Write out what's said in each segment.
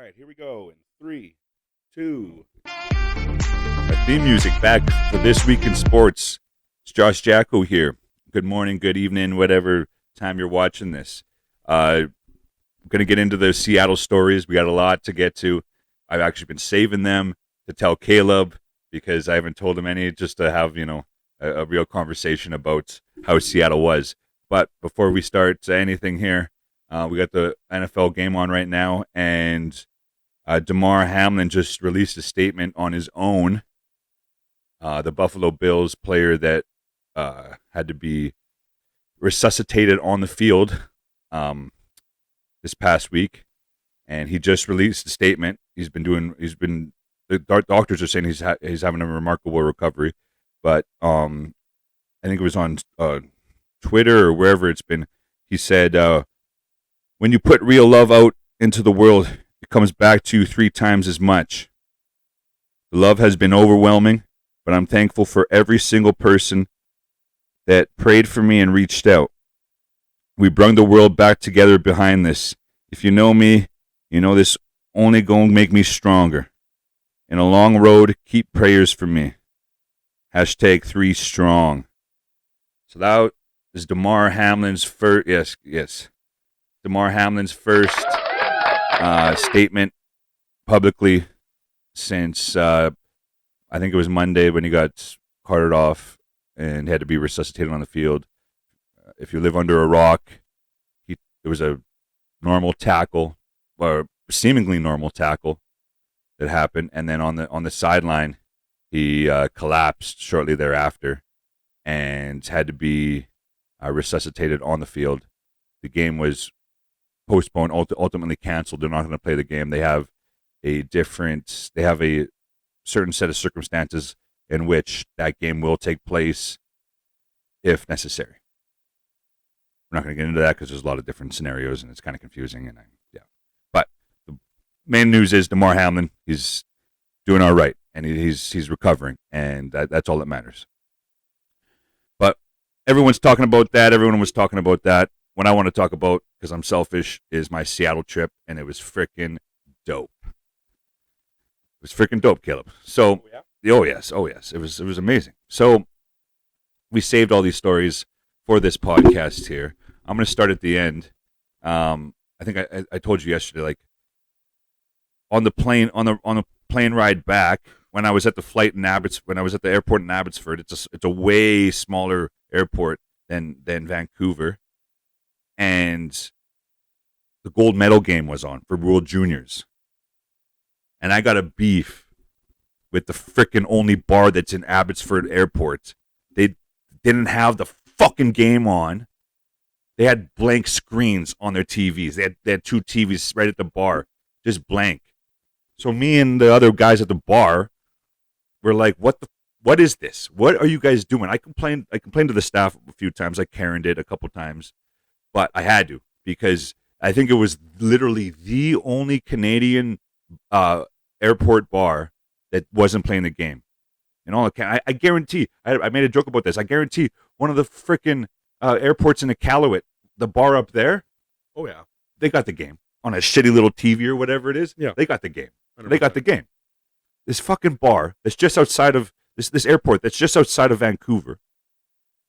right, here we go in 3, 2. Our theme music back for This Week in Sports. It's Josh Jacko here. Good morning, good evening, whatever time you're watching this. I'm going to get into the Seattle stories. We got a lot to get to. I've actually been saving them to tell Caleb because I haven't told him any, just to have, a real conversation about how Seattle was. But before we start anything here, we got the NFL game on right now, and Damar Hamlin just released a statement on his own. The Buffalo Bills player that had to be resuscitated on the field this past week, and he just released a statement. The doctors are saying he's having a remarkable recovery, but I think it was on Twitter or wherever it's been. He said, when you put real love out into the world, it comes back to you 3 times as much. The love has been overwhelming, but I'm thankful for every single person that prayed for me and reached out. We brung the world back together behind this. If you know me, you know this only going to make me stronger. In a long road, keep prayers for me. #3 strong. So that is Damar Hamlin's first, yes. Damar Hamlin's first statement publicly since I think it was Monday when he got carted off and had to be resuscitated on the field. If you live under a rock, it was a normal tackle, or seemingly normal tackle, that happened, and then on the sideline, he collapsed shortly thereafter and had to be resuscitated on the field. The game was postponed, ultimately canceled. They're not going to play the game. They have a certain set of circumstances in which that game will take place if necessary. We're not going to get into that because there's a lot of different scenarios and it's kind of confusing. But the main news is Damar Hamlin, he's doing all right and he's recovering, and that's all that matters. But everyone's talking about that. Everyone was talking about that. What I want to talk about, because I'm selfish, is my Seattle trip, and it was freaking dope. It was freaking dope, Caleb. So, oh yes, it was amazing. So, we saved all these stories for this podcast here. I'm going to start at the end. I think I told you yesterday, like on the plane ride back, when I was at the airport in Abbotsford, it's a way smaller airport than Vancouver. And the gold medal game was on for World Juniors. And I got a beef with the frickin' only bar that's in Abbotsford Airport. They didn't have the fucking game on. They had blank screens on their TVs. They had 2 TVs right at the bar, just blank. So me and the other guys at the bar were like, what is this? What are you guys doing? I complained to the staff a few times. I Karen'd it a couple times. But I had to, because I think it was literally the only Canadian airport bar that wasn't playing the game. I guarantee, I made a joke about this, I guarantee one of the freaking airports in Iqaluit, the bar up there, oh yeah, they got the game on a shitty little TV or whatever it is. Yeah. They got the game. 100%. They got the game. This fucking bar that's just outside of, this airport that's just outside of Vancouver,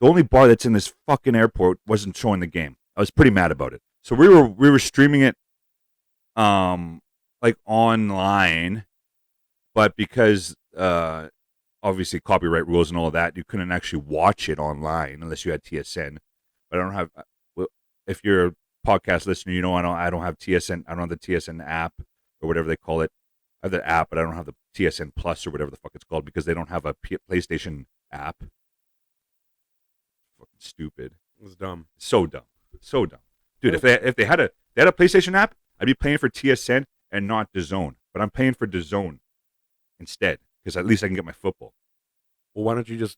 the only bar that's in this fucking airport wasn't showing the game. I was pretty mad about it. So we were streaming it like online, but because obviously copyright rules and all of that, you couldn't actually watch it online unless you had TSN. But I don't have, if you're a podcast listener, you know I don't have TSN. I don't have the TSN app or whatever they call it. I have the app, but I don't have the TSN Plus or whatever the fuck it's called, because they don't have a PlayStation app. Fucking stupid. It was dumb. So dumb. So dumb, dude. If they had a PlayStation app, I'd be paying for TSN and not DAZN. But I'm paying for DAZN instead, because at least I can get my football. Well, why don't you just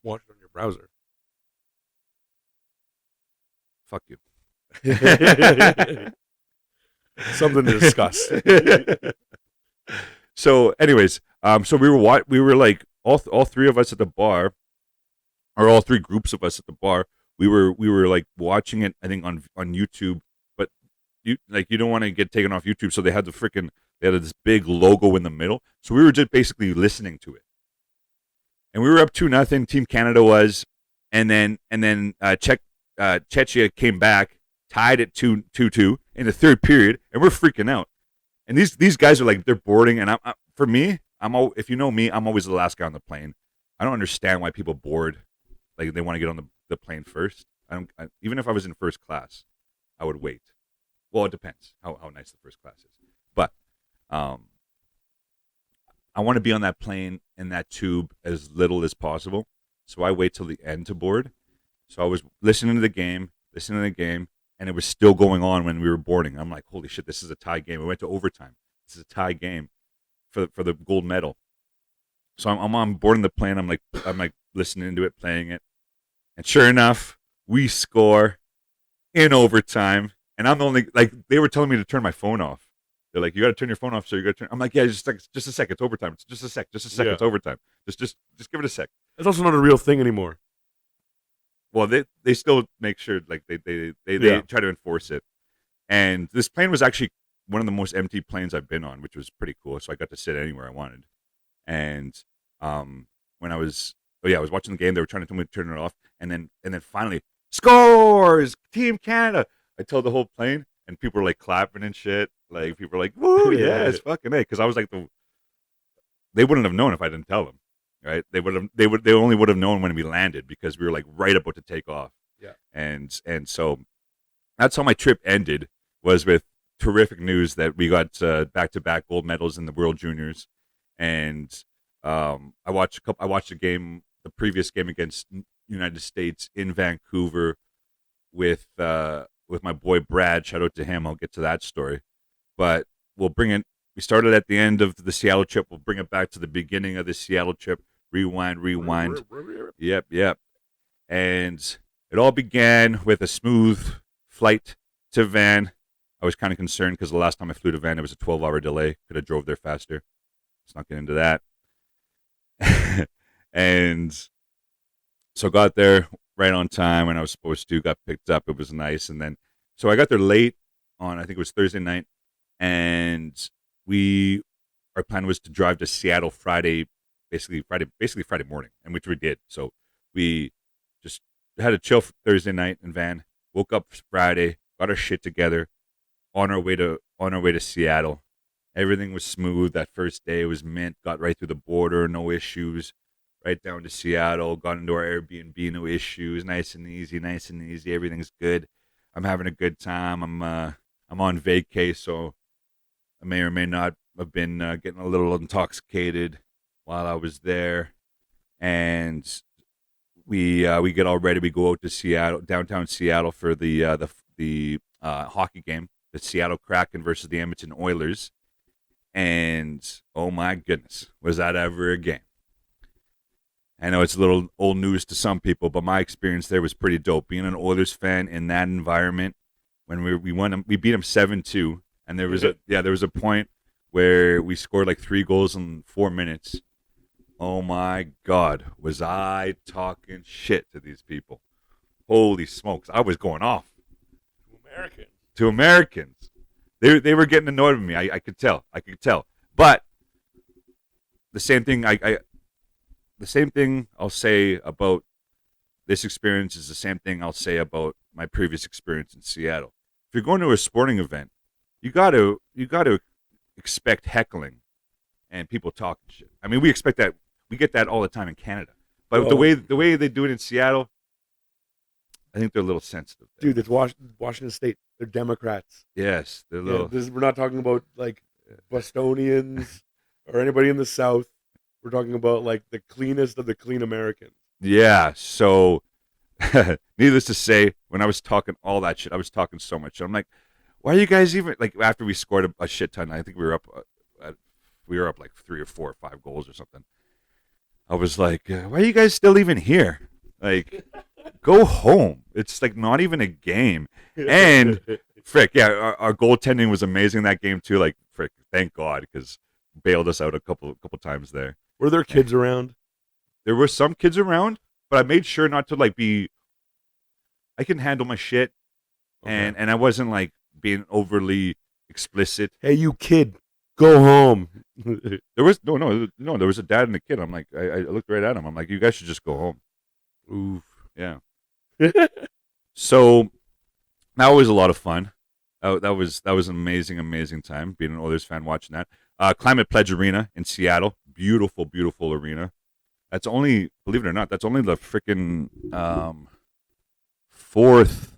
watch it on your browser? Fuck you. Something to discuss. So, anyways, so we were like all 3 of us at the bar, or all 3 groups of us at the bar. We were like watching it, I think on YouTube, but you don't want to get taken off YouTube, so they had this big logo in the middle. So we were just basically listening to it, and we were up 2-0. Team Canada was, and then Czechia came back, tied it 2-2 in the third period, and we're freaking out. And these guys are like, they're boarding, and if you know me, I'm always the last guy on the plane. I don't understand why people board, like they want to get on the plane first. Even if I was in first class, I would wait. Well, it depends how nice the first class is. But I want to be on that plane in that tube as little as possible. So I wait till the end to board. So I was listening to the game, and it was still going on when we were boarding. I'm like, holy shit, this is a tie game. We went to overtime. This is a tie game for the gold medal. So I'm on boarding the plane. I'm like listening to it, playing it. And sure enough, we score in overtime. And I'm the only, like, they were telling me to turn my phone off. They're like, you got to turn your phone off, so you got to turn. I'm like, yeah, just a sec. It's overtime. It's just a sec. Yeah. It's overtime. Just give it a sec. It's also not a real thing anymore. Well, they still make sure, like, they try to enforce it. And this plane was actually one of the most empty planes I've been on, which was pretty cool. So I got to sit anywhere I wanted. And when I was watching the game, they were trying to tell me to turn it off, and then finally, scores, Team Canada. I told the whole plane, and people were like clapping and shit. Like, people were like, "Woo, yes, fucking A!" Because I was like they wouldn't have known if I didn't tell them, right? They only would have known when we landed, because we were like right about to take off. Yeah. And so that's how my trip ended, was with terrific news that we got back-to-back gold medals in the World Juniors. And I watched the previous game against United States in Vancouver with my boy Brad. Shout out to him. I'll get to that story. But we'll bring it. We started at the end of the Seattle trip. We'll bring it back to the beginning of the Seattle trip. Rewind. Yep. And it all began with a smooth flight to Van. I was kind of concerned because the last time I flew to Van, it was a 12-hour delay. Could have drove there faster. Let's not get into that. And so got there right on time when I was supposed to. Got picked up. It was nice. And then, so I got there late on, I think it was Thursday night. And our plan was to drive to Seattle Friday morning, and which we did. So we just had a chill Thursday night in Van. Woke up Friday, got our shit together, on our way to Seattle. Everything was smooth. That first day was mint. Got right through the border, no issues. Right down to Seattle. Got into our Airbnb, no issues. Nice and easy. Everything's good. I'm having a good time. I'm on vacay, so I may or may not have been getting a little intoxicated while I was there. And we get all ready. We go out to Seattle, downtown Seattle, for the hockey game, the Seattle Kraken versus the Edmonton Oilers. And oh my goodness, was that ever a game? I know it's a little old news to some people, but my experience there was pretty dope. Being an Oilers fan in that environment, when we won, we beat them 7-2, and there was a point where we scored like 3 goals in 4 minutes. Oh my God, was I talking shit to these people? Holy smokes, I was going off. To Americans. They were getting annoyed with me. I could tell. But the same thing I'll say about this experience is the same thing I'll say about my previous experience in Seattle. If you're going to a sporting event, you got to expect heckling and people talking shit. I mean, we expect that. We get that all the time in Canada. But the way they do it in Seattle, I think they're a little sensitive there. Dude, it's Washington State. They're Democrats. Yes, they're a little. We're not talking about like Bostonians or anybody in the South. We're talking about like the cleanest of the clean Americans. Yeah. So, needless to say, when I was talking all that shit, I was talking so much shit. I'm like, why are you guys even, like, after we scored a shit ton? I think we were up like 3 or 4 or 5 goals or something. I was like, why are you guys still even here? Like, go home. It's like not even a game. And frick, yeah, our goaltending was amazing that game too. Like, frick, thank God, because bailed us out a couple times there. Were there kids around? There were some kids around, but I made sure not to like be. I can handle my shit, Okay. and I wasn't like being overly explicit. Hey, you kid, go home. There was no. There was a dad and a kid. I'm like, I looked right at him. I'm like, you guys should just go home. Oof. Yeah. So that was a lot of fun. That was an amazing time being an Oilers fan watching that. Climate Pledge Arena in Seattle, beautiful arena. That's only, believe it or not, that's only the freaking fourth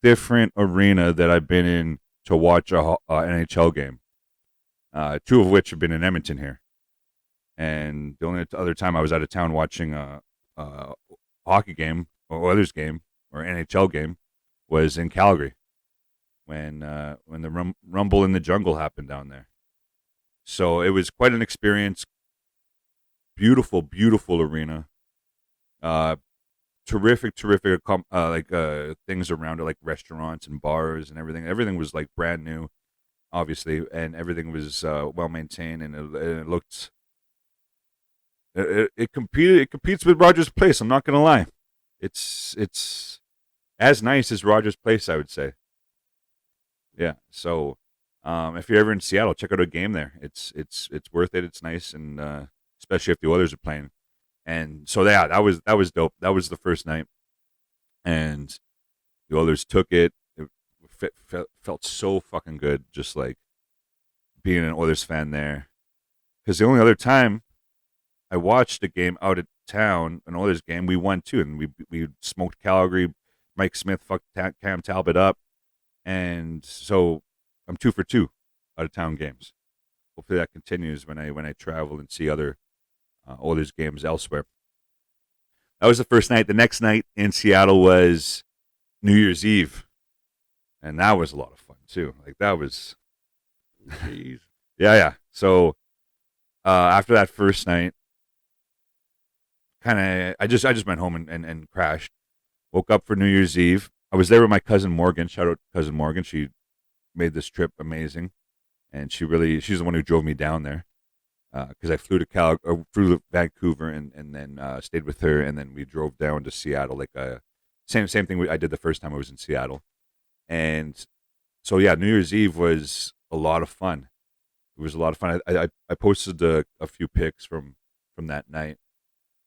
different arena that I've been in to watch a NHL game. Two of which have been in Edmonton here, and the only other time I was out of town watching a hockey game or Oilers game or NHL game was in Calgary when the Rumble in the Jungle happened down there. So it was quite an experience. Beautiful arena. Terrific things around it, like restaurants and bars and everything. Everything was like brand new, obviously, and everything was well maintained, and it looked. It competes with Rogers Place. I'm not gonna lie, it's as nice as Rogers Place, I would say. Yeah. So, if you're ever in Seattle, check out a game there. It's worth it. It's nice, and especially if the Oilers are playing. And so yeah, that was dope. That was the first night, and the Oilers took it. It felt so fucking good, just like being an Oilers fan there. Because the only other time I watched a game out of town, an Oilers game, we won too, and we smoked Calgary. Mike Smith fucked Cam Talbot up, and so I'm 2 for 2 out of town games. Hopefully that continues when I travel and see other Oilers games elsewhere. That was the first night. The next night in Seattle was New Year's Eve, and that was a lot of fun too. Like that was, Jeez. yeah. So after that first night, I just went home and crashed. Woke up for New Year's Eve. I was there with my cousin Morgan. Shout out to cousin Morgan. She made this trip amazing, and she's the one who drove me down there. Because I flew to Vancouver and then stayed with her, and then we drove down to Seattle. Like same thing I did the first time I was in Seattle, and so yeah, New Year's Eve was a lot of fun. It was a lot of fun. I posted a few pics from that night,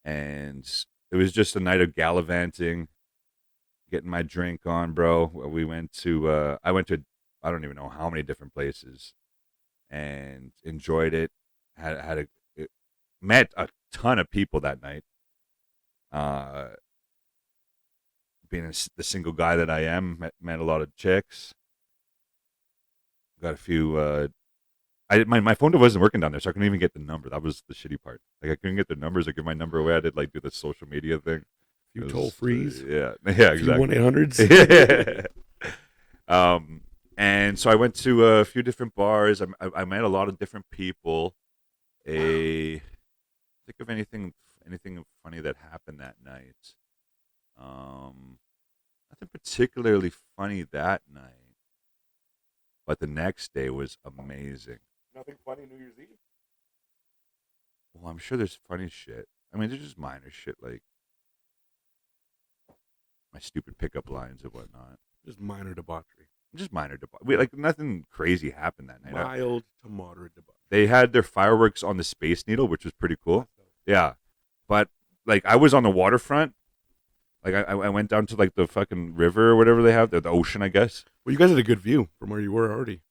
and it was just a night of gallivanting, getting my drink on, bro. We went to I went to I don't even know how many different places, and enjoyed it. Met a ton of people that night. Being the single guy that I am, met a lot of chicks. Got a few. My phone wasn't working down there, so I couldn't even get the number. That was the shitty part. Like I couldn't get the numbers or give my number away. I did do the social media thing. Few toll frees. Yeah, exactly. 1-800s. And so I went to a few different bars. I met a lot of different people. Think of anything funny that happened that night. Nothing particularly funny that night, but the next day was amazing. Nothing funny New Year's Eve? Well, I'm sure there's funny shit. I mean, there's just minor shit like my stupid pickup lines and whatnot. Just minor debauchery. Nothing crazy happened that night. Mild to moderate debauchery. They had their fireworks on the Space Needle, which was pretty cool. Yeah, but I was on the waterfront. I went down to the fucking river or whatever they have, the ocean, I guess. Well, you guys had a good view from where you were already.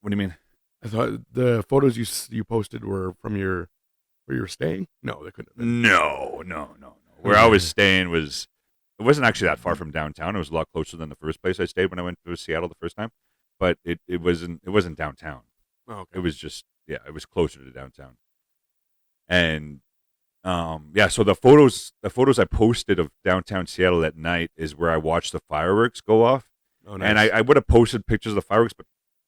What do you mean? I thought the photos you posted were from where you were staying. No, they couldn't have been. No. Where I was staying it wasn't actually that far from downtown. It was a lot closer than the first place I stayed when I went to Seattle the first time. But it wasn't downtown. Oh, okay. It was just it was closer to downtown. And so the photos I posted of downtown Seattle at night is where I watched the fireworks go off. Oh, nice. And I would have posted pictures of the fireworks, but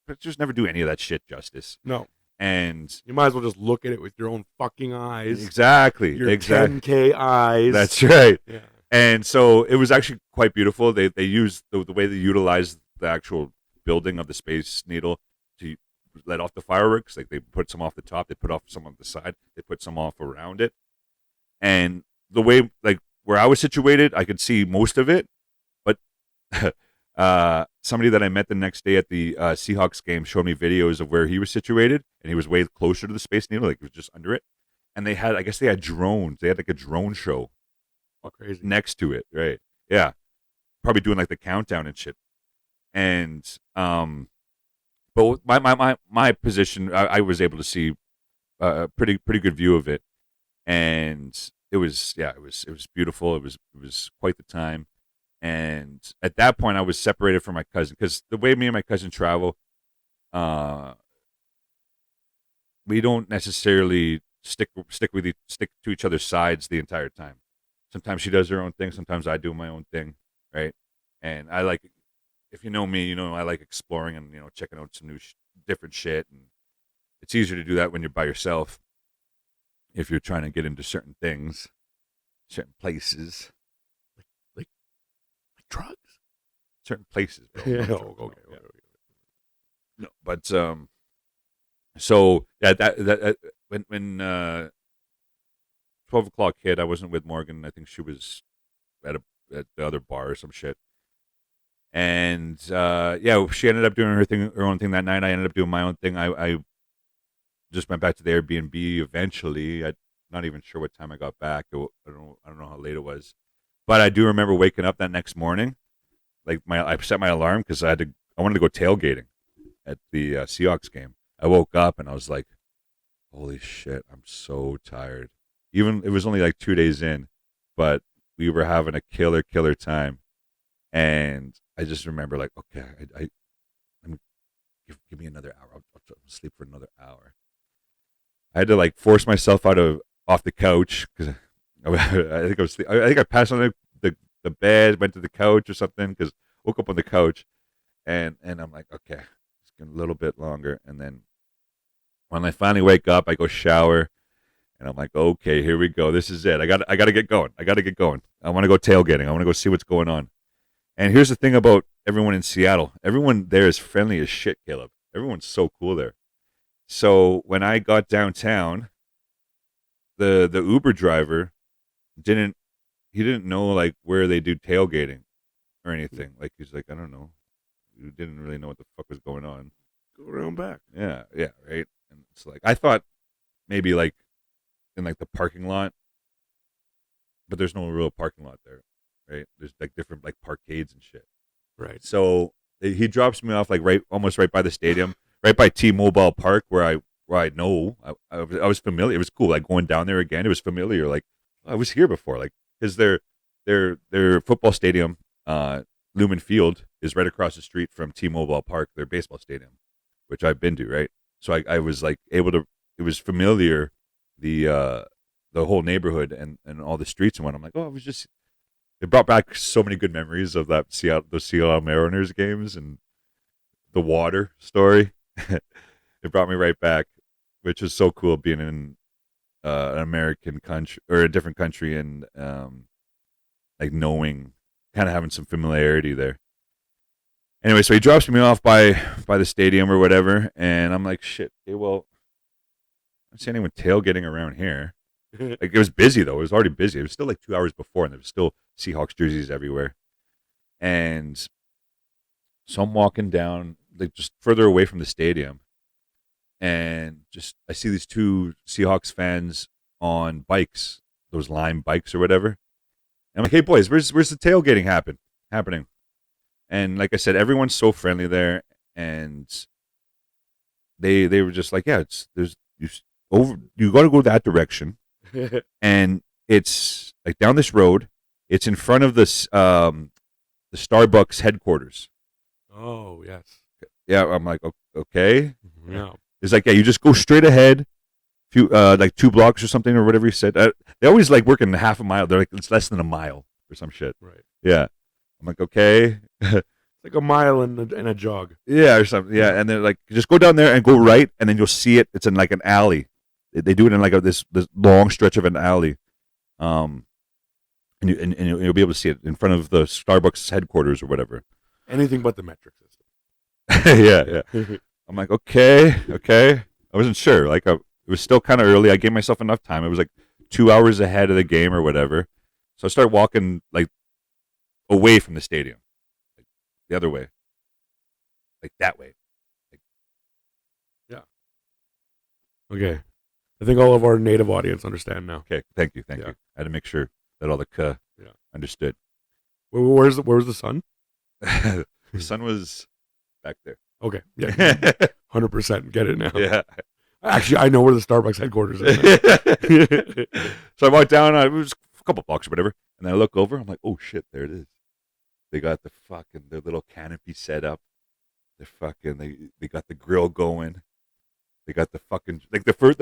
pictures never do any of that shit justice. No. And you might as well just look at it with your own fucking eyes. Exactly. Your 10K eyes. That's right. Yeah. And so it was actually quite beautiful. They used the way they utilized the actual building of the Space Needle to let off the fireworks. They put some off the top, they put off some on the side, they put some off around it. And the way where I was situated, I could see most of it, but Somebody that I met the next day at the Seahawks game showed me videos of where he was situated, and he was way closer to the Space Needle, like he was just under it. And I guess they had drones. They had like a drone show Crazy. next to it, right? Yeah, probably doing like the countdown and shit. And but my position, I was able to see a pretty good view of it, and it was beautiful. It was quite the time. And at that point, I was separated from my cousin because the way me and my cousin travel, we don't necessarily stick to each other's sides the entire time. Sometimes she does her own thing. Sometimes I do my own thing, right? And I like, if you know me, you know I like exploring and checking out some new different shit. And it's easier to do that when you're by yourself. If you're trying to get into certain things, certain places, like drugs, certain places. Bro. Yeah. Okay. No, but so yeah, that when 12 o'clock hit, I wasn't with Morgan. I think she was at the other bar or some shit. And yeah, she ended up doing her own thing that night. I ended up doing my own thing. I just went back to the Airbnb eventually. I'm not even sure what time I got back. I don't know how late it was, but I do remember waking up that next morning. Like I set my alarm because I wanted to go tailgating at the Seahawks game. I woke up and I was like, "Holy shit, I'm so tired." Even it was only like 2 days in, but we were having a killer time, and I just remember like, okay, I'm give me another hour. I'll sleep for another hour. I had to like force myself off the couch because I think I passed on the bed, went to the couch or something because woke up on the couch, and I'm like, okay, it's getting a little bit longer, and then when I finally wake up, I go shower, and I'm like, okay, here we go. This is it. I got to get going. I want to go tailgating. I want to go see what's going on. And here's the thing about everyone in Seattle. Everyone there is friendly as shit, Caleb. Everyone's so cool there. So when I got downtown, the Uber driver didn't know like where they do tailgating or anything. Like he's like, I don't know. He didn't really know what the fuck was going on. Go around back. Yeah, right. And it's like I thought maybe like in like the parking lot, but there's no real parking lot there, right? There's like different like parkades and shit. Right. So he drops me off like almost right by the stadium, right by T-Mobile Park, where I know I was familiar. It was cool, like going down there again. It was familiar, like I was here before, like because their football stadium, Lumen Field, is right across the street from T-Mobile Park, their baseball stadium, which I've been to, right? So I was like able to. It was familiar, the whole neighborhood and all the streets and what. I'm like, oh, it brought back so many good memories of the Seattle Mariners games and the water story. It brought me right back, which is so cool being in an American country or a different country and like knowing, kind of having some familiarity there. Anyway, so he drops me off by the stadium or whatever, and I'm like, shit, okay, well, I don't see anyone tailgating around here. Like it was busy though. It was already busy. It was still like 2 hours before, and there was still Seahawks jerseys everywhere. And so I'm walking down, like just further away from the stadium, and just I see these two Seahawks fans on bikes, those Lime bikes or whatever. And I'm like, hey boys, where's the tailgating happening? And like I said, everyone's so friendly there, and they were just like, yeah, you got to go that direction. And it's like down this road. It's in front of this the Starbucks headquarters. Oh yes. Yeah, I'm like, okay. Yeah. It's like, yeah, you just go straight ahead, few like 2 blocks or something or whatever you said. They always like working half a mile. They're like, it's less than a mile or some shit. Right. Yeah. I'm like, okay. Like a mile and a jog. Yeah, or something. Yeah, and they're like, just go down there and go right, and then you'll see it. It's in like an alley. They do it in like this long stretch of an alley, and you'll be able to see it in front of the Starbucks headquarters or whatever. Anything but the metric system. Yeah. I'm like, okay. I wasn't sure. Like, it was still kind of early. I gave myself enough time. It was like 2 hours ahead of the game or whatever. So I started walking like away from the stadium, like the other way, like that way. Okay. I think all of our native audience understand now. Okay, thank you. I had to make sure that all the understood. Where's the sun? The sun was back there. Okay. Yeah. 100% get it now. Yeah. Actually, I know where the Starbucks headquarters is now. So I walked down. It was a couple blocks or whatever, and then I look over. I'm like, oh shit, there it is. They got their little canopy set up. They got the grill going. They got the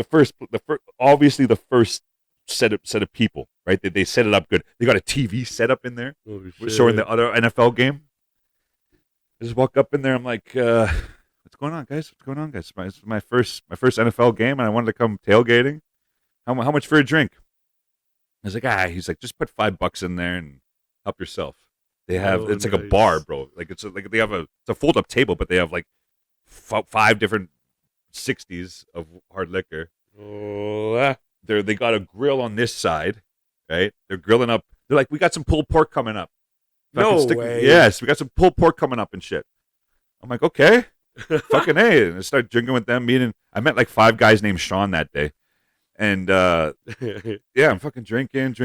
first obviously the first set of people, right? They set it up good. They got a TV set up in there, showing the other NFL game. I just walk up in there. I'm like, what's going on, guys? It's my first NFL game, and I wanted to come tailgating. How much for a drink? I was like, he's like, just put $5 in there and help yourself. They have it's like a bar, bro. Like it's a fold up table, but they have like 5 different 60s of hard liquor. They got a grill on this side, right? They're grilling up. They're like, we got some pulled pork coming up. No way. Yes, we got some pulled pork coming up and shit. I'm like, okay, fucking A. And I started drinking with them. I met like 5 guys named Sean that day, and yeah, I'm fucking drinking.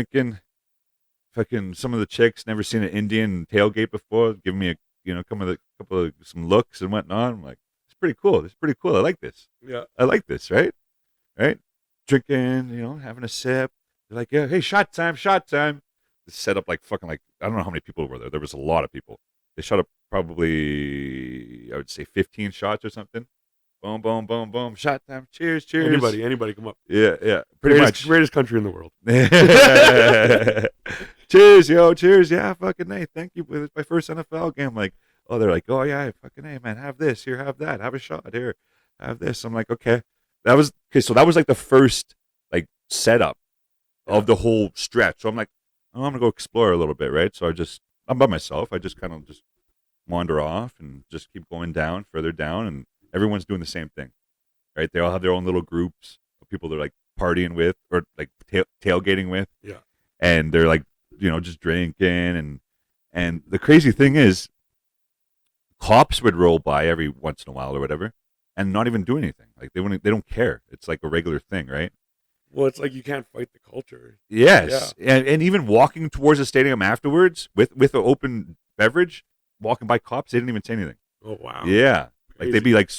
Fucking some of the chicks never seen an Indian tailgate before, giving me some looks and whatnot. I'm like, it's pretty cool. I like this. Yeah, I like this. Right. Drinking, having a sip. They're like, yeah, hey, shot time. They set up like fucking like I don't know how many people were there. There was a lot of people. They shot up probably I would say 15 shots or something. Boom, boom, boom, boom. Shot time. Cheers. Anybody come up. Yeah. Pretty much. Greatest country in the world. Cheers, yo. Cheers. Yeah, fucking A. Thank you. It's my first NFL game. Like, oh, they're like, oh, yeah, fucking A, man. Have this. Here, have that. Have a shot. Here, have this. I'm like, okay. So that was like the first, like, setup of the whole stretch. So I'm like, oh, I'm going to go explore a little bit, right? So I'm by myself. I just kind of just wander off and just keep going down, further down, and everyone's doing the same thing, right? They all have their own little groups of people they're like partying with or like tailgating with. Yeah. And they're like, just drinking. And the crazy thing is, cops would roll by every once in a while or whatever and not even do anything. Like they don't care. It's like a regular thing, right? Well, it's like you can't fight the culture. Yes. Yeah. And even walking towards the stadium afterwards with an open beverage, walking by cops, they didn't even say anything. Oh, wow. Yeah. Like they'd be like,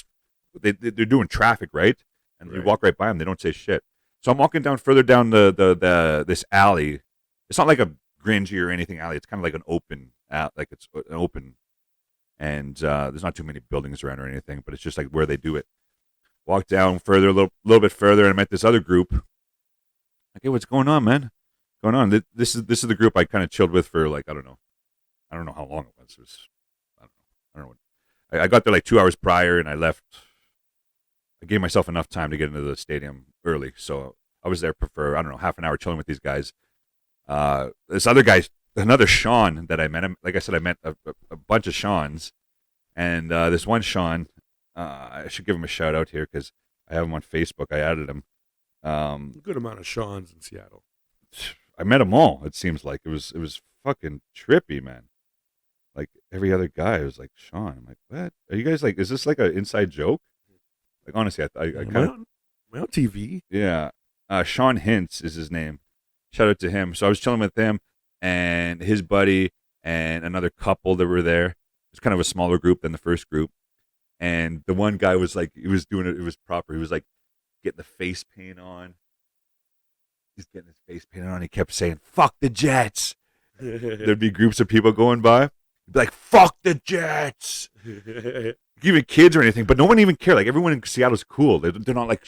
they're doing traffic, right? And you walk right by them, they don't say shit. So I'm walking down further down this alley. It's not like a Gringy or anything alley. It's kind of like an open, it's an open, and there's not too many buildings around or anything. But it's just like where they do it. Walk down further, a little bit further, and I met this other group. Like, hey, what's going on, man? What's going on? This is the group I kind of chilled with for like I don't know how long it was. It was I don't know. I got there like 2 hours prior, and I left. I gave myself enough time to get into the stadium early, so I was there for I don't know half an hour chilling with these guys. This other guy, another Sean that I met. Like I said, I met a bunch of Seans, and this one Sean, I should give him a shout out here because I have him on Facebook. I added him. Good amount of Seans in Seattle. I met them all. It seems like it was fucking trippy, man. Like every other guy was like Sean. I'm like, what? Are you guys like? Is this like an inside joke? Like honestly, I kind of. Am I on TV? Yeah, Sean Hintz is his name. Shout out to him. So I was chilling with him and his buddy and another couple that were there. It was kind of a smaller group than the first group. And the one guy was like, he was doing it. It was proper. He was like getting the face paint on. He's getting his face paint on. He kept saying, "Fuck the Jets." There'd be groups of people going by. He'd be like, "Fuck the Jets." Even kids or anything, but no one even cared. Like everyone in Seattle's cool. They're not like,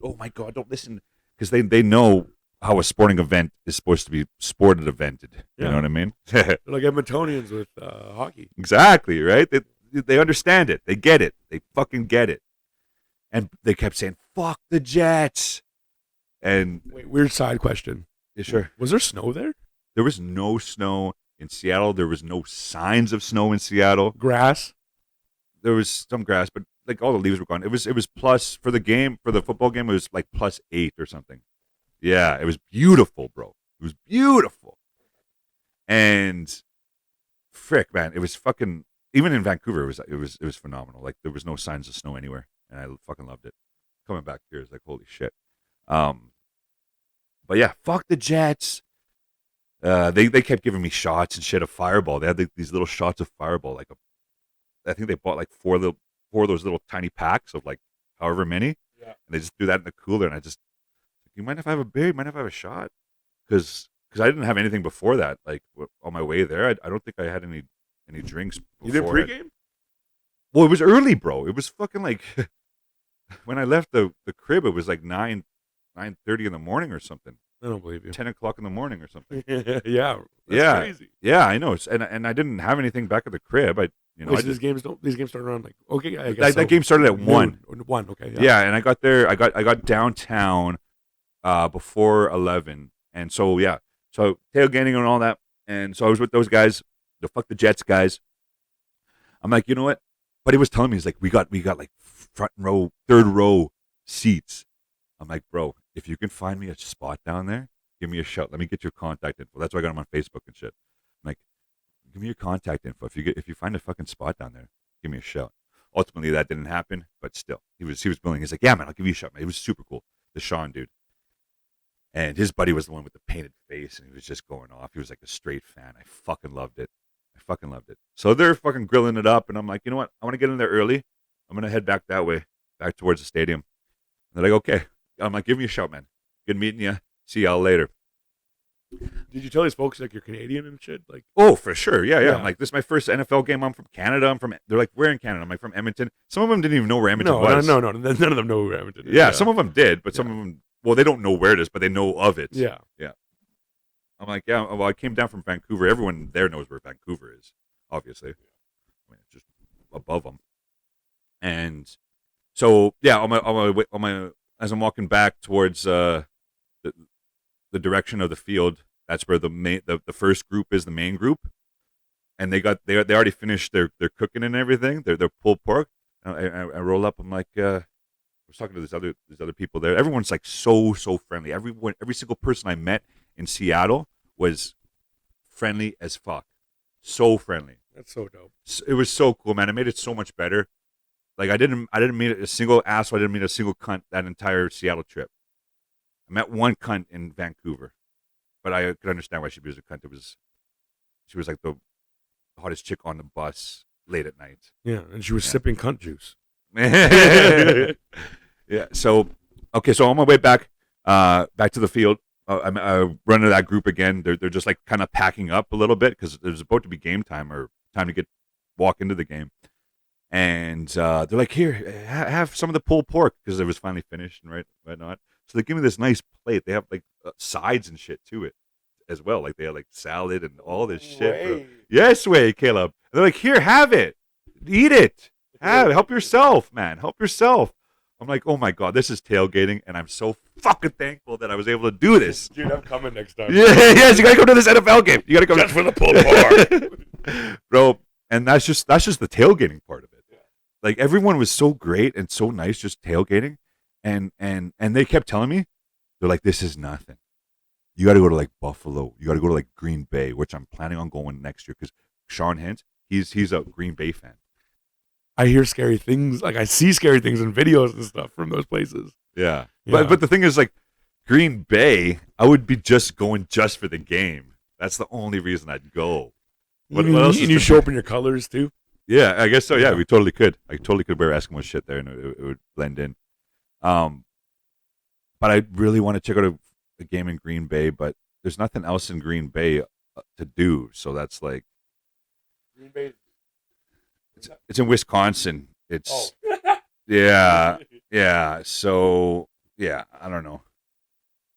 "Oh my God, don't listen," because they know how a sporting event is supposed to be evented. You know what I mean? They're like Edmontonians with hockey. Exactly, right? They understand it. They get it. They fucking get it. And they kept saying, "Fuck the Jets." And wait, weird side question. Yeah, sure. Was there snow there? There was no snow in Seattle. There was no signs of snow in Seattle. Grass? There was some grass, but like all the leaves were gone. It was plus for the football game. It was like +8 or something. Yeah, it was beautiful, bro. It was beautiful. And frick, man, it was fucking even in Vancouver, it was phenomenal. Like there was no signs of snow anywhere, and I fucking loved it. Coming back here is like holy shit. Um, but yeah, fuck the Jets. They kept giving me shots and shit of Fireball. They had these little shots of Fireball, like I think they bought like four of those little tiny packs of like however many, Yeah. and they just threw that in the cooler. And I just, you mind if I have a beer? You mind if I have a shot? Because I didn't have anything before that. Like on my way there, I don't think I had any drinks. You did Before pregame? Well, it was early, bro. It was fucking like when I left the crib, it was like 9:30 in the morning or something. I don't believe you. 10 o'clock in the morning or something. Yeah. That's Yeah. crazy. Yeah, I know. And I didn't have anything back at the crib. These games start around like okay. I guess that game started at 1. 1. Okay. Yeah, and I got there. I got downtown before 11, and so yeah, so tailgating and all that, and so I was with those guys, the fuck the Jets guys. I'm like, you know what? But he was telling me, he's like, we got like front row, third row seats. I'm like, bro, if you can find me a spot down there, give me a shout. Let me get your contact info. That's why I got him on Facebook and shit. I'm like, give me your contact info. If you find a fucking spot down there, give me a shout. Ultimately, that didn't happen, but still, he was willing. He's like, yeah, man, I'll give you a shout, man. It was super cool. The Sean dude. And his buddy was the one with the painted face, and he was just going off. He was like a straight fan. I fucking loved it. So they're fucking grilling it up, and I'm like, you know what? I want to get in there early. I'm going to head back that way, back towards the stadium. And they're like, okay. I'm like, give me a shout, man. Good meeting you. See y'all later. Did you tell these folks like you're Canadian and shit? Like, oh, for sure. Yeah. Yeah. I'm like, this is my first NFL game. I'm from Canada. They're like, where in Canada? I'm like, from Edmonton. Some of them didn't even know where Edmonton was. No. None of them know who Edmonton is. Yeah, some of them did, but some of them, well, they don't know where it is, but they know of it. Yeah. I'm like, yeah, well, I came down from Vancouver. Everyone there knows where Vancouver is, obviously. I mean, it's just above them. And so, yeah, as I'm walking back towards the direction of the field, that's where the first group is, the main group, and they already finished their cooking and everything, their pulled pork. I roll up. I'm like, I was talking to these other people there. Everyone's like so friendly. Every single person I met in Seattle was friendly as fuck. So friendly. That's so dope. It was so cool, man. It made it so much better. Like I didn't meet a single asshole. I didn't meet a single cunt that entire Seattle trip. I met one cunt in Vancouver, but I could understand why she was a cunt. She was like the hottest chick on the bus late at night. Yeah, and she was sipping cunt juice. Yeah. So, okay. So on my way back to the field, I run into that group again. They're just like kind of packing up a little bit because there's about to be game time or time to walk into the game. And they're like, here, have some of the pulled pork because it was finally finished and whatnot. So they give me this nice plate. They have like sides and shit to it as well. Like they have like salad and all this shit. Bro. Yes, way, Caleb. And they're like, here, have it, eat it, help yourself, man, help yourself. I'm like, oh my god, this is tailgating, and I'm so fucking thankful that I was able to do this. Dude, I'm coming next time. Yeah, yes, you gotta come to this NFL game. You gotta come just for the pulled pork, bro. And that's just the tailgating part of it. Like everyone was so great and so nice, just tailgating, and they kept telling me, they're like, this is nothing. You got to go to like Buffalo. You got to go to like Green Bay, which I'm planning on going next year because Sean Hint, he's a Green Bay fan. I hear scary things, like I see scary things in videos and stuff from those places. Yeah. But the thing is, like Green Bay, I would be just going just for the game. That's the only reason I'd go. What else? And you show up in your colors too. Yeah, I guess so. Yeah, we totally could. I totally could wear Eskimo shit there, and it would blend in. But I really want to check out a game in Green Bay, but there's nothing else in Green Bay to do. So that's like Green Bay. It's in Wisconsin. It's yeah. So yeah, I don't know.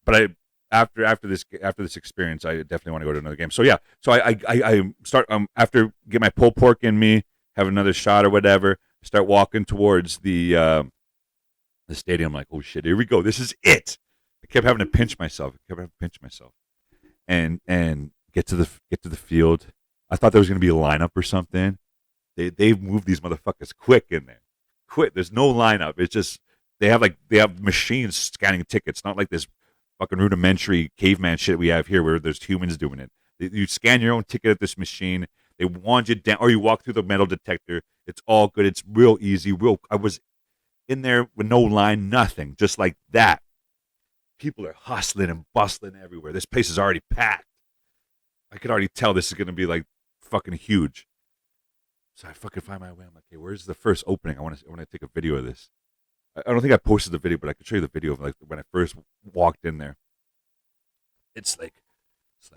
But after this experience, I definitely want to go to another game. So yeah, so I start after get my pulled pork in me, have another shot or whatever. Start walking towards the stadium. Like, oh shit, here we go. This is it. I kept having to pinch myself. And get to the field. I thought there was gonna be a lineup or something. They've moved these motherfuckers quick in there. Quick. There's no lineup. It's just they have machines scanning tickets, not like this fucking rudimentary caveman shit we have here where there's humans doing it. You scan your own ticket at this machine. They wand you down, or you walk through the metal detector. It's all good. It's real easy. I was in there with no line, nothing, just like that. People are hustling and bustling everywhere. This place is already packed. I could already tell this is going to be like fucking huge. So I fucking find my way. I'm like, hey, where's the first opening? I want to take a video of this. I don't think I posted the video, but I can show you the video of like when I first walked in there. It's like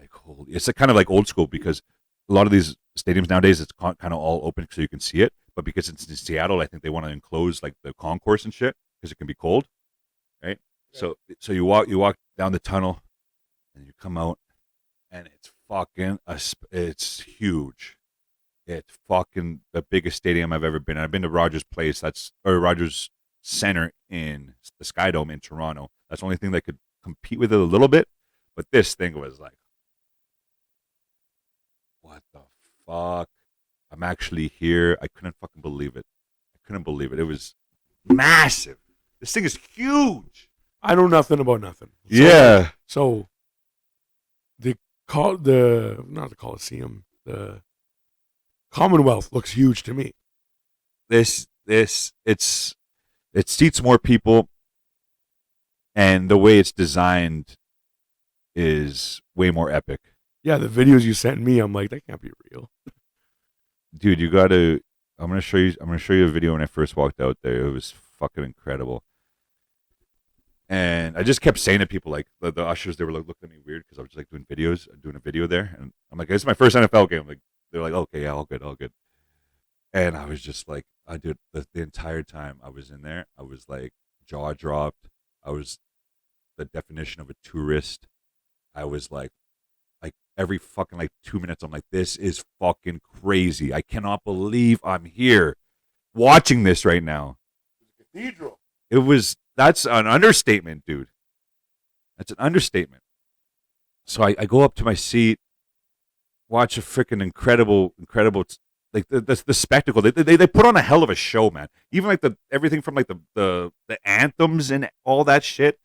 holy. It's like kind of like old school because a lot of these stadiums nowadays it's kind of all open so you can see it. But because it's in Seattle, I think they want to enclose like the concourse and shit because it can be cold, right? So you walk down the tunnel, and you come out, and it's fucking it's huge. It's fucking the biggest stadium I've ever been. I've been to Rogers Place, or Rogers Center in the Sky Dome in Toronto. That's the only thing that could compete with it a little bit. But this thing was like, what the fuck? I'm actually here. I couldn't fucking believe it. It was massive. This thing is huge. I know nothing about nothing. Yeah. So not the Coliseum, the Commonwealth looks huge to me. It seats more people, and the way it's designed is way more epic. Yeah, the videos you sent me, I'm like, that can't be real. Dude, you gotta. I'm gonna show you a video when I first walked out there. It was fucking incredible. And I just kept saying to people, like the ushers, they were like looking at me weird because I was just like doing a video there, and I'm like, this is my first NFL game. Like, they're like, okay, yeah, all good. And I was just like, I did the entire time I was in there. I was like jaw dropped. I was the definition of a tourist. I was like every fucking like 2 minutes, I'm like, this is fucking crazy. I cannot believe I'm here watching this right now. Cathedral. That's an understatement, dude. That's an understatement. So I go up to my seat, watch a freaking incredible, like the spectacle. They put on a hell of a show, man. Even like everything from like the anthems and all that shit.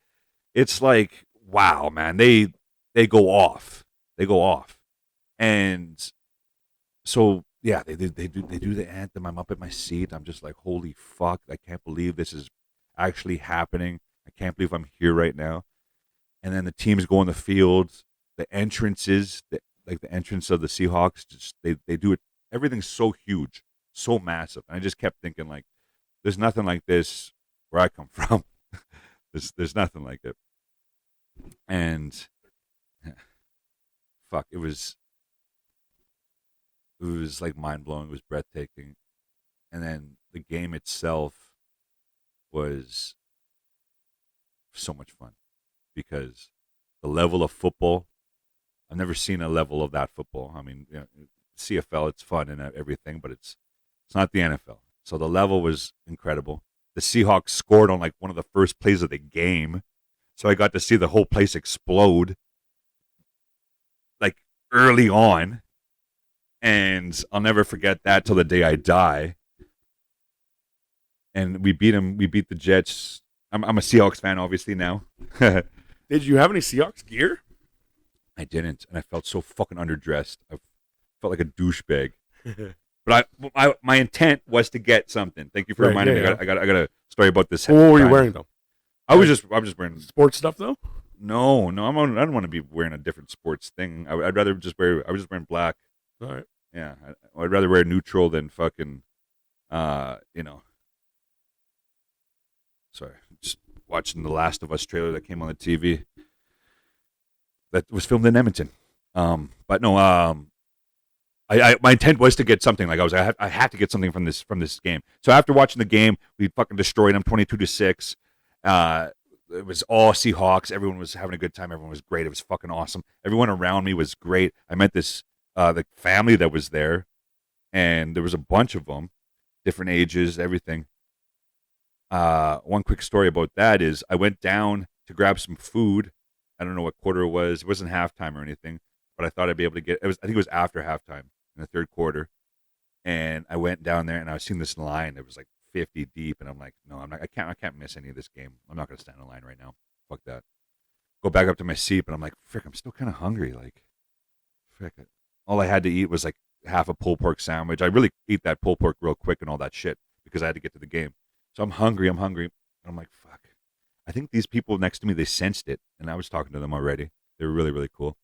It's like, wow, man. They go off. And so yeah, they do the anthem. I'm up at my seat. I'm just like, holy fuck! I can't believe this is actually happening. I can't believe I'm here right now. And then the teams go on the field. The entrances, like the entrance of the Seahawks, just they do it. Everything's so huge, so massive. And I just kept thinking, like, there's nothing like this where I come from. there's nothing like it. And fuck, it was like mind blowing. It was breathtaking. And then the game itself was so much fun because the level of football, I've never seen a level of that football. I mean, CFL, it's fun and everything, but it's not the NFL. So the level was incredible. The Seahawks scored on like one of the first plays of the game. So I got to see the whole place explode like early on. And I'll never forget that till the day I die. And we beat them. We beat the Jets. I'm a Seahawks fan, obviously, now. Did you have any Seahawks gear? I didn't, and I felt so fucking underdressed. I felt like a douchebag. But my intent was to get something. Thank you for reminding me. I got a story about this. What were you wearing though? I was just wearing sports stuff though. No, I don't want to be wearing a different sports thing. I'd rather just wear. I was just wearing black. All right. Yeah, I'd rather wear neutral than fucking, Sorry, just watching the Last of Us trailer that came on the TV. That was filmed in Edmonton. But no, I my intent was to get something. Like I had to get something from this game. So after watching the game, we fucking destroyed them 22-6. It was all Seahawks. Everyone was having a good time. Everyone was great. It was fucking awesome. Everyone around me was great. I met this the family that was there, and there was a bunch of them, different ages, everything. One quick story about that is I went down to grab some food. I don't know what quarter it was. It wasn't halftime or anything, but I thought I'd be able to get. I think it was after halftime in the third quarter, and I went down there and I was seeing this line that was like 50 deep, and I'm like, no, I'm not. I can't miss any of this game. I'm not gonna stand in line right now. Fuck that. Go back up to my seat, but I'm like, frick, I'm still kind of hungry. Like, frick. All I had to eat was like half a pulled pork sandwich. I really ate that pulled pork real quick and all that shit because I had to get to the game. So I'm hungry. And I'm like, fuck. I think these people next to me, they sensed it, and I was talking to them already. They were really, really cool.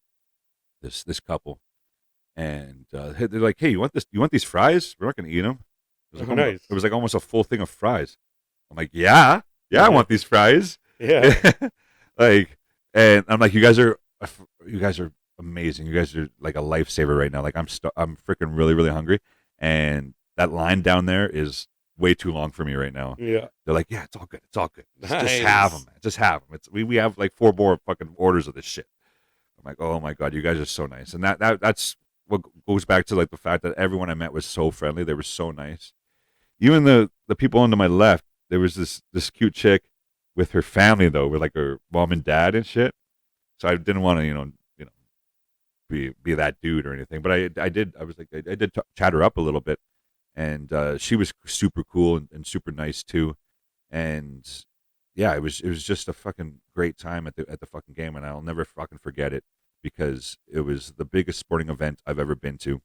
This couple, and they're like, "Hey, you want this? You want these fries? We're not going to eat them." It was, like Nice. it was like almost a full thing of fries. I'm like, yeah, I want these fries. Yeah. Like, and I'm like, you guys are amazing. You guys are like a lifesaver right now. Like, I'm freaking really, really hungry, and that line down there is way too long for me right now. Yeah. They're like, yeah, it's all good. It's all good. Just Nice. have them, man. Just have them. We have like 4 more fucking orders of this shit. I'm like, oh my God, you guys are so nice. And that's what goes back to like the fact that everyone I met was so friendly. They were so nice. Even the people on to my left, there was this cute chick with her family though, with like her mom and dad and shit. So I didn't want to, be that dude or anything. But I did chat her up a little bit. And she was super cool and super nice too, and yeah, it was just a fucking great time at the fucking game, and I'll never fucking forget it because it was the biggest sporting event I've ever been to.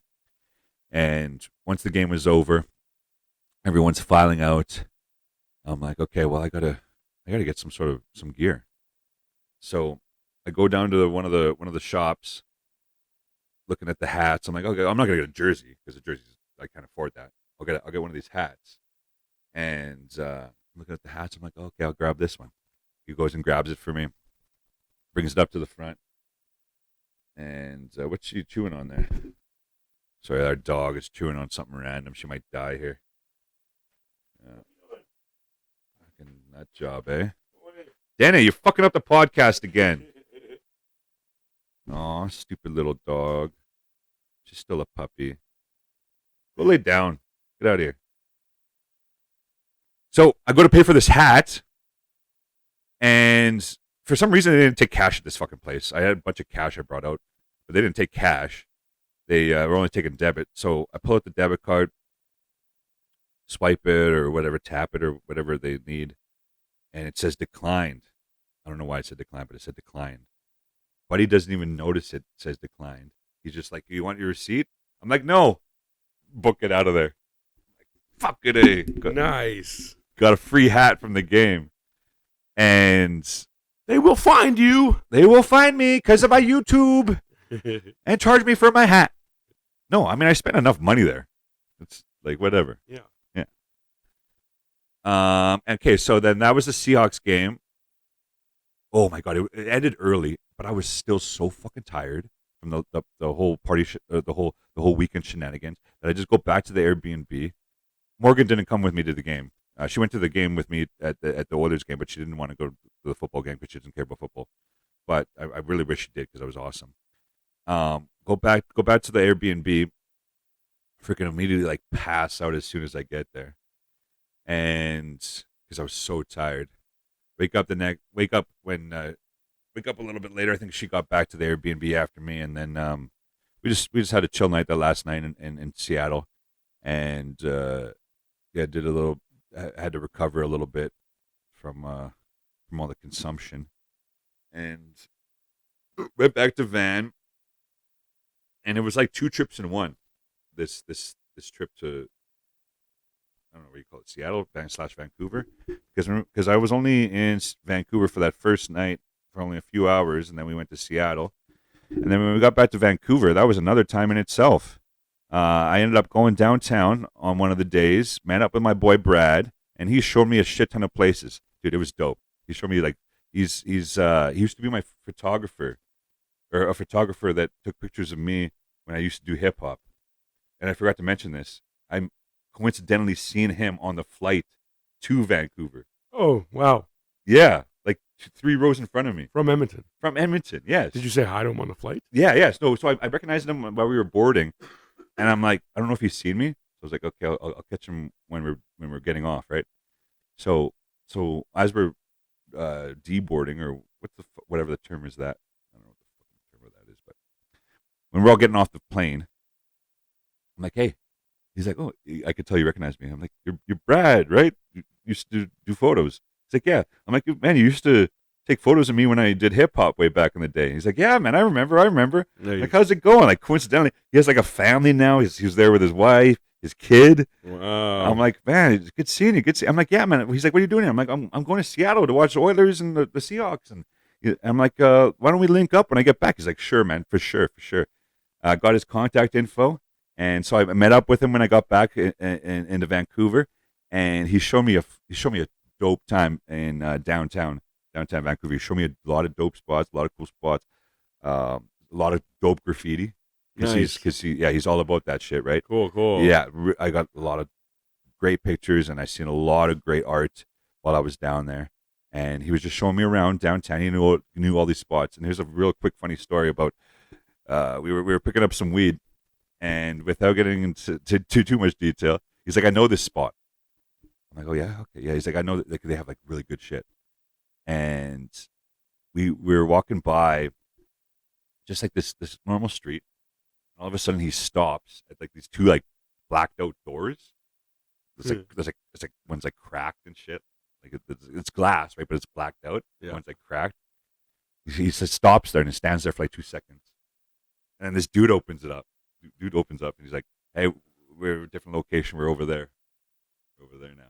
And once the game was over, everyone's filing out. I'm like, okay, well, I gotta get some gear. So I go down to one of the shops, looking at the hats. I'm like, okay, I'm not gonna get a jersey because the jerseys I can't afford that. I'll get one of these hats. And I'm looking at the hats. I'm like, okay, I'll grab this one. He goes and grabs it for me, brings it up to the front. And what's she chewing on there? Sorry, our dog is chewing on something random. She might die here. Fucking nut job, eh? Danny, you're fucking up the podcast again. Aw, stupid little dog. She's still a puppy. Go lay down. Get out of here. So I go to pay for this hat, and for some reason they didn't take cash at this fucking place. I had a bunch of cash I brought out, but they didn't take cash. They were only taking debit. So I pull out the debit card, swipe it or whatever, tap it or whatever they need, and it says declined. I don't know why it said declined, but it said declined. Buddy doesn't even notice it says declined. He's just like, "You want your receipt?" I'm like, "No." Book it out of there. Fuck it, eh? Nice. Got a free hat from the game. And They will find you. they will find me because of my YouTube and charge me for my hat. No, I mean, I spent enough money there. It's like, whatever. Yeah. Okay, so then that was the Seahawks game. Oh, my God. It ended early, but I was still so fucking tired from the whole party, the whole weekend shenanigans that I just go back to the Airbnb. Morgan didn't come with me to the game. She went to the game with me at the Oilers game, but she didn't want to go to the football game because she doesn't care about football. But I really wish she did because it was awesome. Go back to the Airbnb. Freaking immediately like pass out as soon as I get there, and because I was so tired. Wake up a little bit later. I think she got back to the Airbnb after me, and then we just had a chill night that last night in Seattle, and did a little. Had to recover a little bit from all the consumption, and went back to Van, and it was like 2 trips in one. This trip to, I don't know what you call it, Seattle / Vancouver, because I was only in Vancouver for that first night for only a few hours, and then we went to Seattle, and then when we got back to Vancouver, that was another time in itself. I ended up going downtown on one of the days, met up with my boy Brad, and he showed me a shit ton of places. Dude, it was dope. He showed me, like, he used to be my photographer, or a photographer that took pictures of me when I used to do hip hop. And I forgot to mention this. I'm coincidentally seeing him on the flight to Vancouver. Oh, wow. Yeah, like 3 rows in front of me. From Edmonton. From Edmonton, yes. Did you say hi to him on the flight? Yeah, yes. No, so I recognized him while we were boarding. And I'm like, I don't know if he's seen me. So I was like, okay, I'll catch him when we're getting off, right? So as we're deboarding, or whatever the term is that, I don't know what the fucking term of that is, but when we're all getting off the plane, I'm like, hey. He's like, oh, I could tell you recognize me. I'm like, you're Brad, right? You used to do photos. He's like, yeah. I'm like, man, you used to take photos of me when I did hip hop way back in the day. He's like, yeah, man, I remember. Nice. Like, how's it going? Like, coincidentally, he has like a family now. He's there with his wife, his kid. Wow. I'm like, man, it's good seeing you. Good I'm like, yeah, man. He's like, what are you doing here? I'm like, I'm going to Seattle to watch the Oilers and the Seahawks. And I'm like, why don't we link up when I get back? He's like, sure, man, for sure. Got his contact info. And so I met up with him when I got back into Vancouver. And he showed me a dope time in downtown Vancouver. He showed me a lot of dope spots, a lot of cool spots, a lot of dope graffiti. Nice. He's all about that shit, right? Cool. Yeah, I got a lot of great pictures, and I seen a lot of great art while I was down there. And he was just showing me around downtown. He knew all these spots. And here's a real quick funny story about we were picking up some weed, and without getting into too much detail, he's like, I know this spot. I'm like, oh yeah, okay, yeah. He's like, I know that they have like really good shit. And we were walking by just like this normal street. All of a sudden, he stops at like these two like blacked out doors. It's like one's like cracked and shit. Like it's glass, right? But it's blacked out. Yeah. One's like cracked. He just stops there and stands there for like 2 seconds, and then this dude opens it up. Dude opens up and he's like, "Hey, we're at a different location. We're over there. Over there now."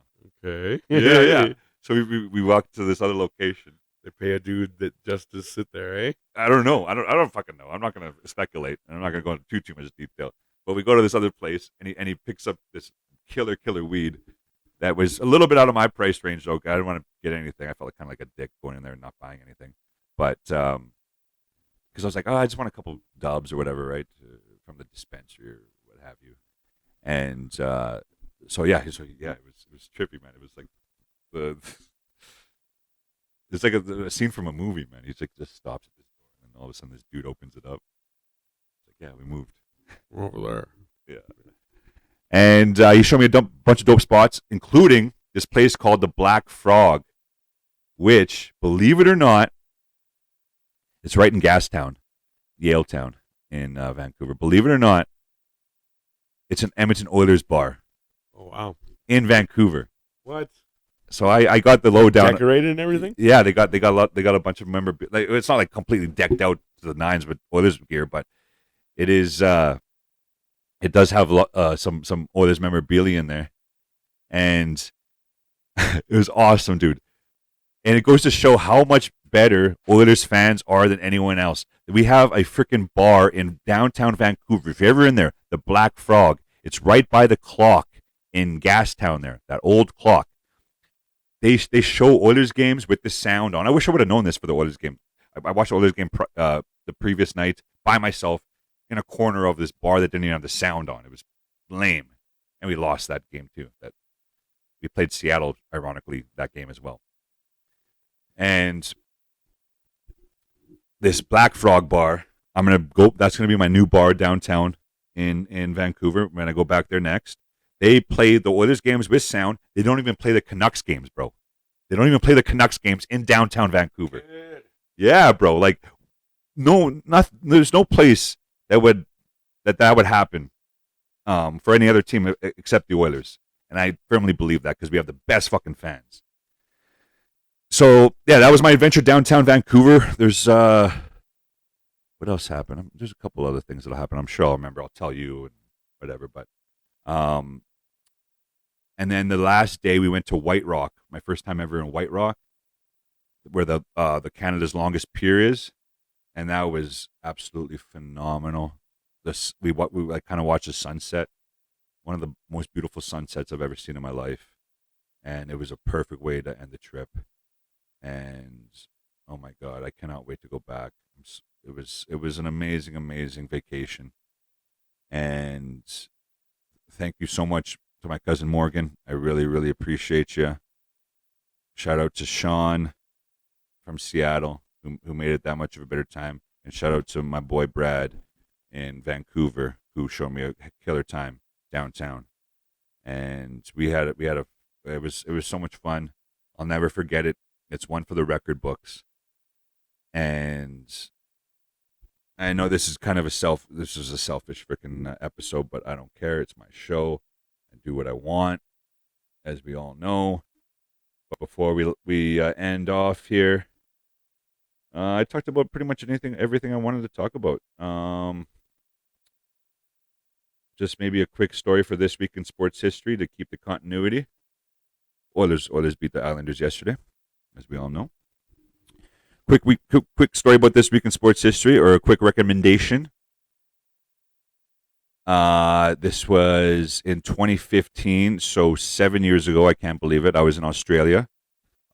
Okay. Yeah. So we walked to this other location. They pay a dude that just to sit there, eh? I don't know. I don't fucking know. I'm not gonna speculate, and I'm not gonna go into too much detail. But we go to this other place, and he picks up this killer weed that was a little bit out of my price range. Though I didn't want to get anything. I felt like kind of like a dick going in there and not buying anything. But because I was like, oh, I just want a couple dubs or whatever, right, from the dispensary or what have you. And so it was trippy, man. It was like it's like a scene from a movie, man. He's like just stops at this door, and all of a sudden this dude opens it up. It's like, yeah, we moved. We're over there. Yeah. And he showed me a bunch of dope spots, including this place called the Black Frog, which, believe it or not, it's right in Gastown, Yaletown in Vancouver. Believe it or not, it's an Edmonton Oilers bar. Oh wow. In Vancouver. What? So I got the lowdown. Decorated and everything. Yeah, they got a bunch of memorabilia. Like, it's not like completely decked out to the nines with Oilers gear, but it is. It does have some Oilers memorabilia in there, and it was awesome, dude. And it goes to show how much better Oilers fans are than anyone else. We have a freaking bar in downtown Vancouver. If you're ever in there, the Black Frog. It's right by the clock in Gastown there, that old clock. They show Oilers games with the sound on. I wish I would have known this for the Oilers game. I watched the Oilers game the previous night by myself in a corner of this bar that didn't even have the sound on. It was lame. And we lost that game too. That we played Seattle, ironically, that game as well. And this Black Frog bar, that's gonna be my new bar downtown in Vancouver when I go back there next. They play the Oilers games with sound. They don't even play the Canucks games, bro. They don't even play the Canucks games in downtown Vancouver. Good. Yeah, bro. Like, there's no place that would happen for any other team except the Oilers. And I firmly believe that because we have the best fucking fans. So, yeah, that was my adventure downtown Vancouver. There's, what else happened? There's a couple other things that'll happen. I'm sure I'll remember. I'll tell you and whatever. But, and then the last day we went to White Rock, my first time ever in White Rock, where the Canada's longest pier is, and that was absolutely phenomenal. We kind of watched the sunset, one of the most beautiful sunsets I've ever seen in my life, and it was a perfect way to end the trip. And oh my God, I cannot wait to go back. It was an amazing vacation, and thank you so much to my cousin Morgan. I really appreciate you. Shout out to Sean from Seattle who made it that much of a better time, and shout out to my boy Brad in Vancouver who showed me a killer time downtown. And it was so much fun. I'll never forget it. It's one for the record books. And I know this is a selfish freaking episode, but I don't care. It's my show. I do what I want, as we all know. But before we end off here, I talked about pretty much everything I wanted to talk about. Just maybe a quick story for this week in sports history to keep the continuity. Oilers beat the Islanders yesterday, as we all know. Quick story about this week in sports history, or a quick recommendation. This was in 2015, so 7 years ago. I can't believe it. I was in Australia.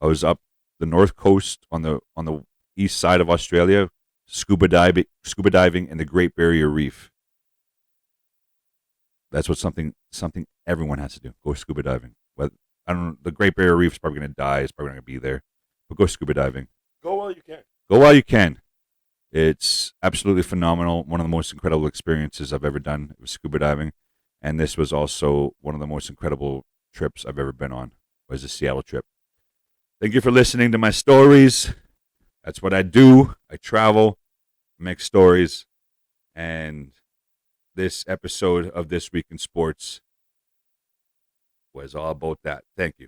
I was up the north coast on the east side of Australia, scuba diving in the Great Barrier Reef. That's what something everyone has to do. Go scuba diving. But I don't know. The Great Barrier Reef is probably going to die. It's probably not going to be there. But go scuba diving. Go while you can. Go while you can. It's absolutely phenomenal. One of the most incredible experiences I've ever done was scuba diving. And this was also one of the most incredible trips I've ever been on, was the Seattle trip. Thank you for listening to my stories. That's what I do. I travel, make stories, and this episode of This Week in Sports was all about that. Thank you.